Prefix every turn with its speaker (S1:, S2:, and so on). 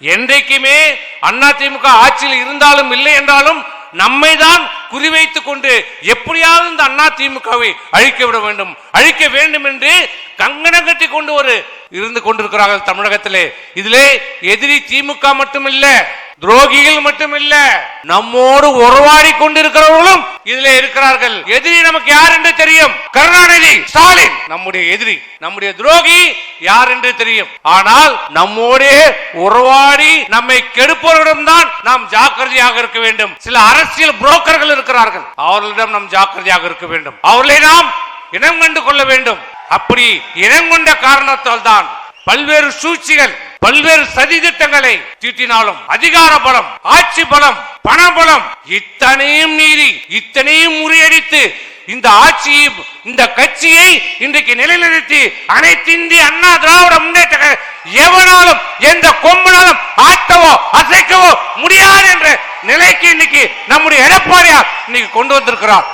S1: என்றைக்குமே அதிமுக ஆட்சியில் இருந்தாலும் இல்லை என்றாலும் நம்மை தான் குறிவைத்துக் கொண்டு எப்படியாவது இந்த அதிமுகவை அழிக்க வேண்டும் என்று கங்கணம் கட்டி கொண்டு இருந்து கொண்டிருக்கிறார்கள் தமிழகத்திலே. இதிலே எதிரி திமுக மட்டுமில்ல, துரோகிகள் மட்டுமில்ல, நம்மோடு உறவாடி கொண்டிருக்கிறவர்களும் இதிலே இருக்கிறார்கள். எதிரி நமக்கு யார் என்று தெரியும், கருணாநிதி ஸ்டாலின் நம்முடைய எதிரி, நம்முடைய துரோகி யார் என்று தெரியும். ஆனால் நம்மோடு உறவாடி நம்மை கெடுப்பவர்களிடம் தான் நாம் ஜாக்கிரதையாக இருக்க வேண்டும். சில அரசியல் புரோக்கர்கள் இருக்கிறார்கள், அவர்களிடம் நாம் ஜாக்கிரதையாக இருக்க வேண்டும். அவர்களை நாம் இனம் கண்டு கொள்ள வேண்டும். அப்படி இனம் கொண்ட காரணத்தால் தான் பல்வேறு சூழ்ச்சிகள், பல்வேறு சதி திட்டங்களை தீட்டினாலும் அதிகார பலம், ஆட்சி பலம், பண பலம் இத்தனையும் மீறி இத்தனையும் முறியடித்து இந்த ஆட்சியை, இந்த கட்சியை இன்றைக்கு நிலைநிறுத்தி அனைத்து இந்திய அண்ணா திராவிட முன்னேற்ற எவனாலும் எந்த கொம்பனாலும் ஆட்டவோ அசைக்கவோ முடியாது என்ற நிலைக்கு இன்னைக்கு நம்முடைய எடப்பாடியார் இன்னைக்கு கொண்டு வந்திருக்கிறார்.